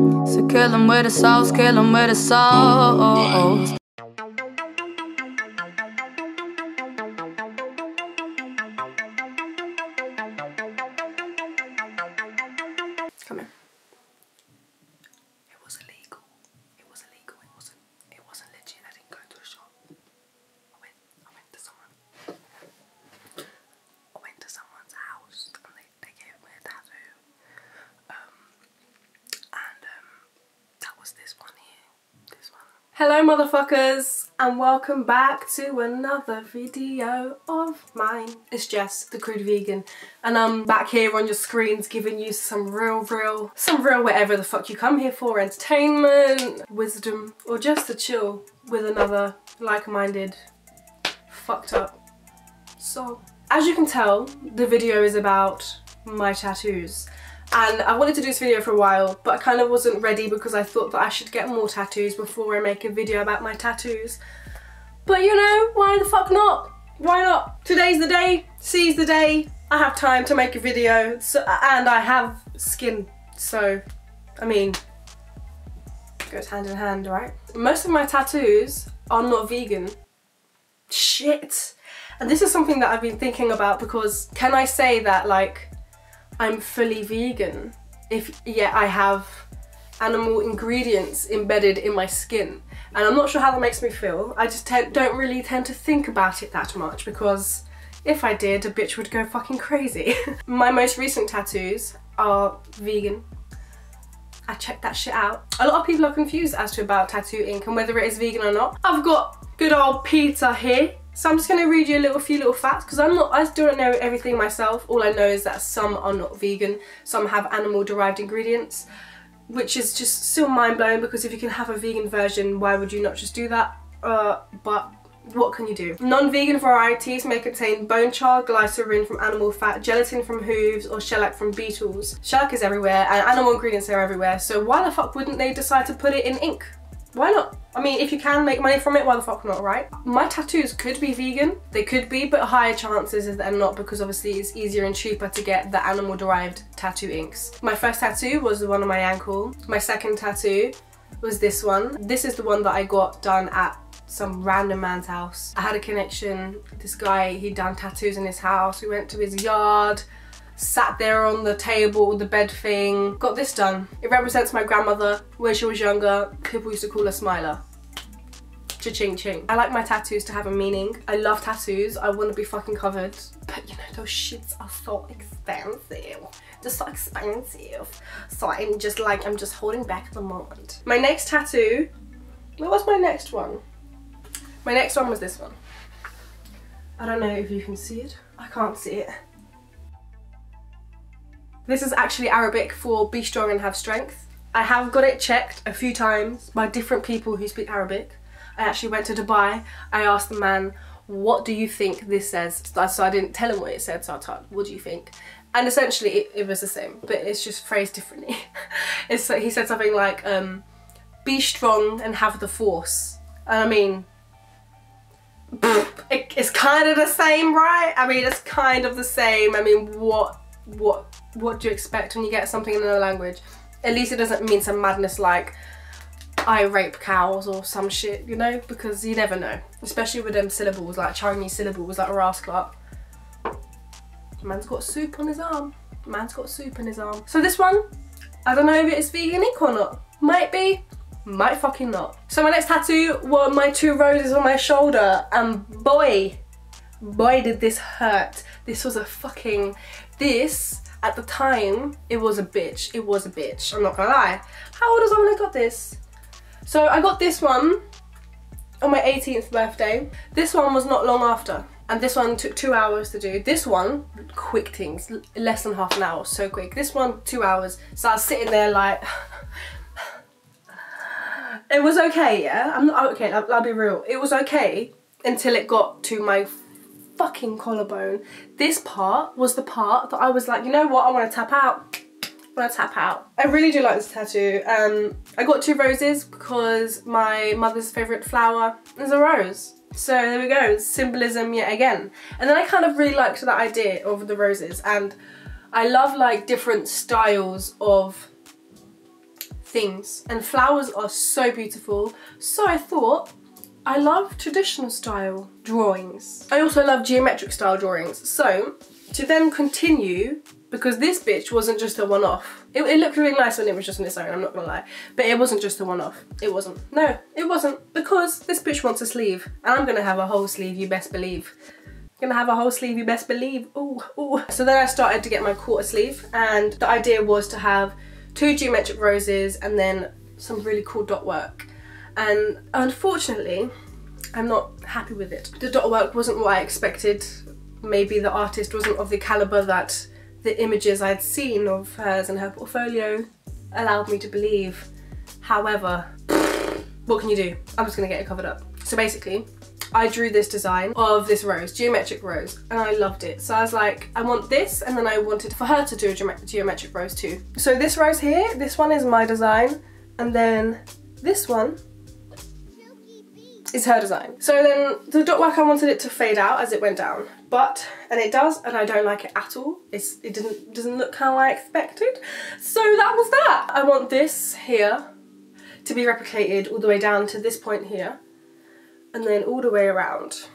So kill 'em with the sauce, kill 'em with the sauce. Come in. It was illegal. It was illegal. It wasn't legit. I didn't go to a shop. I went to someone's house and they gave me a tattoo. That was this one here. This one. Hello motherfuckers, and welcome back to another video of mine. It's Jess, the crude vegan, and I'm back here on your screens giving you some real whatever the fuck you come here for, entertainment, wisdom, or just to chill with another like-minded, fucked up soul. As you can tell, the video is about my tattoos. And I wanted to do this video for a while, but I kind of wasn't ready because I thought that I should get more tattoos before I make a video about my tattoos. But you know, why the fuck not? Why not? Today's the day, seize the day. I have time to make a video, and I have skin, so, I mean, goes hand in hand, right? Most of my tattoos are not vegan. Shit. And this is something that I've been thinking about, because can I say that, like, I'm fully vegan if yet I have animal ingredients embedded in my skin? And I'm not sure how that makes me feel. I just don't really tend to think about it that much, because if I did, a bitch would go fucking crazy. My most recent tattoos are vegan. I checked that shit out. A lot of people are confused as to about tattoo ink and whether it is vegan or not. I've got good old Peter here. So I'm just going to read you a few little facts, because I still don't know everything myself. All I know is that some are not vegan, some have animal derived ingredients, which is just still mind blowing, because if you can have a vegan version, why would you not just do that? But what can you do? Non-vegan varieties may contain bone char, glycerin from animal fat, gelatin from hooves, or shellac from beetles. Shellac is everywhere and animal ingredients are everywhere, so why the fuck wouldn't they decide to put it in ink? Why not? I mean, if you can make money from it, why the fuck not, right? My tattoos could be vegan, they could be, but higher chances is that they're not, because obviously it's easier and cheaper to get the animal derived tattoo inks. My first tattoo was the one on my ankle. My second tattoo was this one. This is the one that I got done at some random man's house. I had a connection, this guy, he'd done tattoos in his house. We went to his yard, sat there on the table, the bed thing, got this done. It represents my grandmother. When she was younger, people used to call her Smiler. Cha-ching ching. I like my tattoos to have a meaning. I love tattoos. I want to be fucking covered. But you know, those shits are so expensive. Just so expensive. So I'm just holding back at the moment. My next tattoo, what was my next one? My next one was this one. I don't know if you can see it. I can't see it. This is actually Arabic for be strong and have strength. I have got it checked a few times by different people who speak Arabic. I actually went to Dubai. I asked the man, what do you think this says? So I didn't tell him what it said, so I told him, what do you think? And essentially it was the same, but it's just phrased differently. He said something like, be strong and have the force. And I mean, it's kind of the same, right? I mean, it's kind of the same. I mean, what do you expect when you get something in another language? At least it doesn't mean some madness like I rape cows or some shit, you know, because you never know, especially with them syllables, like Chinese syllables, like Ras Clark. Man's got soup on his arm. Man's got soup in his arm. So this one, I don't know if it's vegan ink or not. Might be, might fucking not. So my next tattoo were my 2 roses on my shoulder, and boy did this hurt. This was a fucking, this, at the time, it was a bitch. It was a bitch, I'm not gonna lie. How old was I when I got this? So I got this one on my 18th birthday. This one was not long after. And this one took 2 hours to do. This one, quick things, less than half an hour, so quick. This one, 2 hours. So I was sitting there like, it was okay, yeah? I'm not, okay, I'll be real. It was okay until it got to my fucking collarbone. This part was the part that I was like, you know what, I want to tap out. I want to tap out. I really do like this tattoo. I got 2 roses because my mother's favourite flower is a rose. So there we go, symbolism yet again. And then I kind of really liked that idea of the roses, and I love like different styles of things. And flowers are so beautiful. So I thought, I love traditional style drawings. I also love geometric style drawings. So to then continue, because this bitch wasn't just a one-off. It looked really nice when it was just on its own, I'm not gonna lie. But it wasn't just a one-off. It wasn't. No, it wasn't. Because this bitch wants a sleeve. And I'm gonna have a whole sleeve, you best believe. Gonna have a whole sleeve, you best believe. Ooh, ooh. So then I started to get my quarter sleeve, and the idea was to have 2 geometric roses and then some really cool dot work. And unfortunately, I'm not happy with it. The dot work wasn't what I expected. Maybe the artist wasn't of the caliber that the images I'd seen of hers and her portfolio allowed me to believe. However, what can you do? I'm just gonna get it covered up. So basically, I drew this design of this rose, geometric rose, and I loved it. So I was like, I want this, and then I wanted for her to do a geometric rose too. So this rose here, this one is my design, and then this one is her design. So then the dot work, I wanted it to fade out as it went down, and it does, and I don't like it at all. It doesn't look how I expected. So that was that. I want this here to be replicated all the way down to this point here, and then all the way around,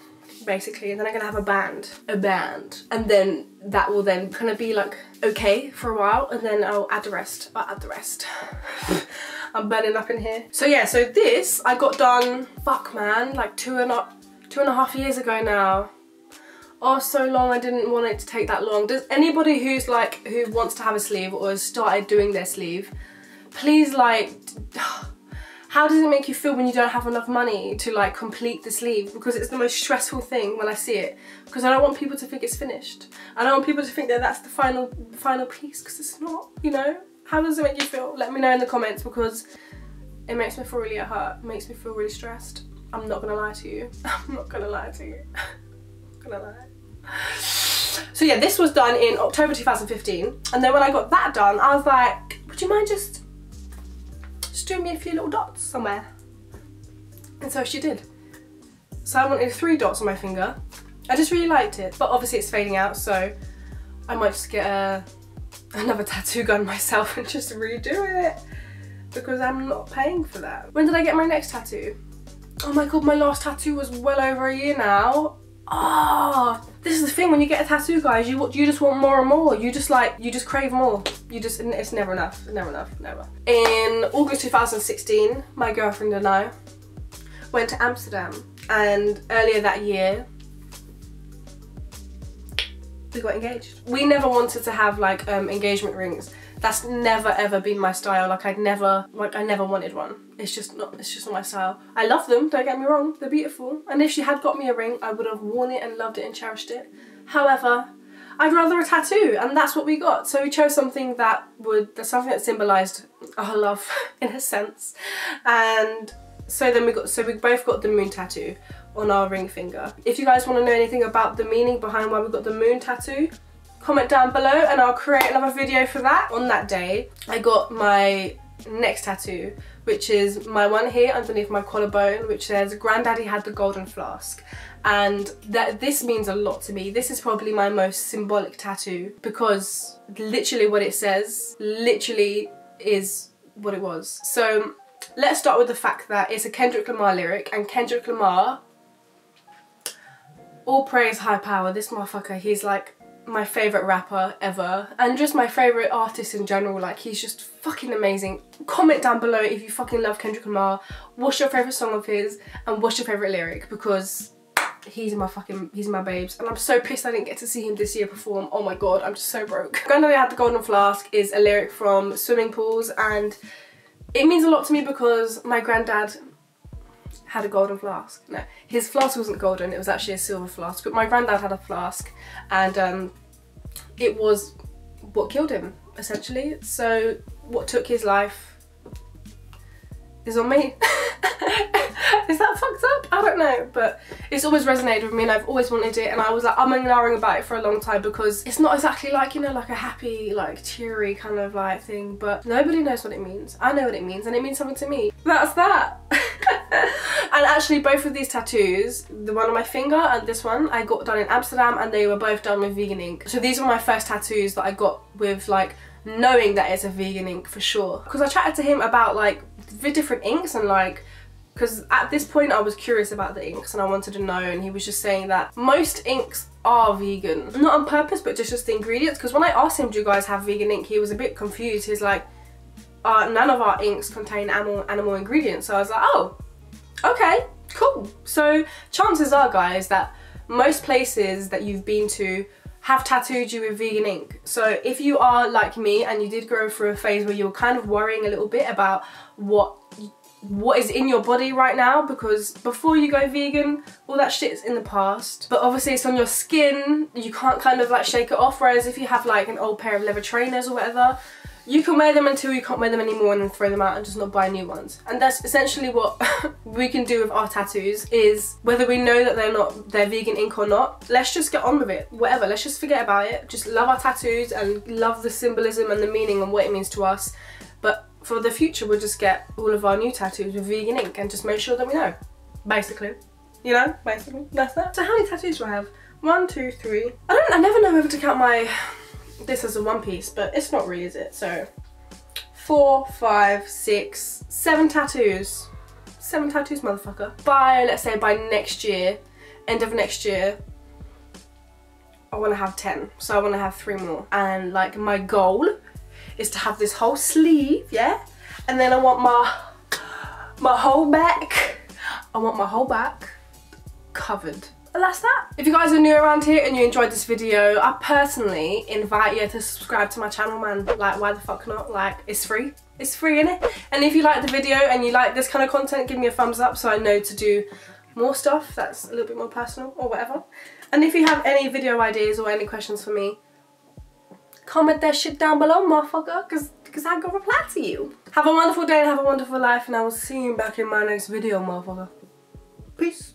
basically. And then I'm gonna have a band, and then that will then kind of be like okay for a while, and then I'll add the rest. I'm burning up in here. So yeah, so this I got done, fuck man, like two and a half years ago now. Oh, so long. I didn't want it to take that long. Does anybody who wants to have a sleeve or has started doing their sleeve, please, like, how does it make you feel when you don't have enough money to like complete the sleeve? Because it's the most stressful thing when I see it, because I don't want people to think it's finished. I don't want people to think that that's the final piece, because it's not, you know? How does it make you feel? Let me know in the comments, because it makes me feel really hurt. It makes me feel really stressed. I'm not gonna lie to you. I'm not gonna lie to you. I'm not gonna lie. So yeah, this was done in October 2015, and then when I got that done, I was like, would you mind just doing me a few little dots somewhere? And so she did. So I wanted 3 dots on my finger. I just really liked it, but obviously it's fading out, so I might just get another tattoo gun myself and just redo it, because I'm not paying for that. When did I get my next tattoo? Oh my god, my last tattoo was well over a year now. Oh, this is the thing when you get a tattoo, guys, you just want more and more. You just crave more. It's never enough, never. In August 2016, my girlfriend and I went to Amsterdam, and earlier that year, we got engaged. We never wanted to have like engagement rings. That's never ever been my style. Like I never wanted one. It's just not my style. I love them, don't get me wrong, they're beautiful. And if she had got me a ring, I would have worn it and loved it and cherished it. However, I'd rather a tattoo, and that's what we got. So we chose something that symbolised our love in a sense. And so then we both got the moon tattoo on our ring finger. If you guys want to know anything about the meaning behind why we got the moon tattoo, comment down below and I'll create another video for that. On that day, I got my next tattoo, which is my one here underneath my collarbone, which says "Granddaddy had the golden flask." And this means a lot to me. This is probably my most symbolic tattoo, because literally what it says literally is what it was. So let's start with the fact that it's a Kendrick Lamar lyric, and Kendrick Lamar, all praise high power, this motherfucker, he's like my favourite rapper ever, and just my favourite artist in general. Like, he's just fucking amazing. Comment down below if you fucking love Kendrick Lamar, what's your favourite song of his, and what's your favourite lyric, because he's my babes, and I'm so pissed I didn't get to see him this year perform. Oh my god, I'm just so broke. Granddaddy had the golden flask is a lyric from Swimming Pools, and it means a lot to me because my granddad had a golden flask. No, his flask wasn't golden, it was actually a silver flask, but my granddad had a flask, and it was what killed him, essentially. So what took his life is on me. Is that fucked up? I don't know, but it's always resonated with me, and I've always wanted it, and I was like umming about it for a long time, because it's not exactly like, you know, like a happy, like cheery kind of like thing, but nobody knows what it means. I know what it means, and it means something to me. That's that. And actually both of these tattoos, the one on my finger and this one, I got done in Amsterdam, and they were both done with vegan ink. So these were my first tattoos that I got with like knowing that it's a vegan ink for sure. Because I chatted to him about like the different inks and like, because at this point I was curious about the inks and I wanted to know, and he was just saying that most inks are vegan. Not on purpose, but just the ingredients. Because when I asked him, do you guys have vegan ink, he was a bit confused. He's like, none of our inks contain animal ingredients. So I was like, oh, okay, cool. So chances are, guys, that most places that you've been to have tattooed you with vegan ink. So if you are like me and you did go through a phase where you were kind of worrying a little bit about what is in your body right now, because before you go vegan, all that shit is in the past. But obviously it's on your skin, you can't kind of like shake it off. Whereas if you have like an old pair of leather trainers or whatever, you can wear them until you can't wear them anymore and then throw them out and just not buy new ones. And that's essentially what we can do with our tattoos, is whether we know that they're vegan ink or not, let's just get on with it. Whatever, let's just forget about it. Just love our tattoos and love the symbolism and the meaning and what it means to us. But for the future, we'll just get all of our new tattoos with vegan ink and just make sure that we know. Basically. You know? Basically. That's that. So how many tattoos do I have? 1, 2, 3. I never know whether to count this as a one piece, but it's not really, is it? So 4, 5, 6, 7 tattoos. 7 tattoos, motherfucker. Let's say by next year, end of next year, I want to have 10. So I want to have 3 more. And like my goal is to have this whole sleeve, yeah? And then I want my whole back. I want my whole back covered. And that's that. If you guys are new around here and you enjoyed this video, I personally invite you to subscribe to my channel, man. Like, why the fuck not? Like, it's free. It's free, innit? And if you like the video and you like this kind of content, give me a thumbs up so I know to do more stuff that's a little bit more personal or whatever. And if you have any video ideas or any questions for me, comment that shit down below, motherfucker, because I'm gonna reply to you. Have a wonderful day and have a wonderful life, and I will see you back in my next video, motherfucker. Peace.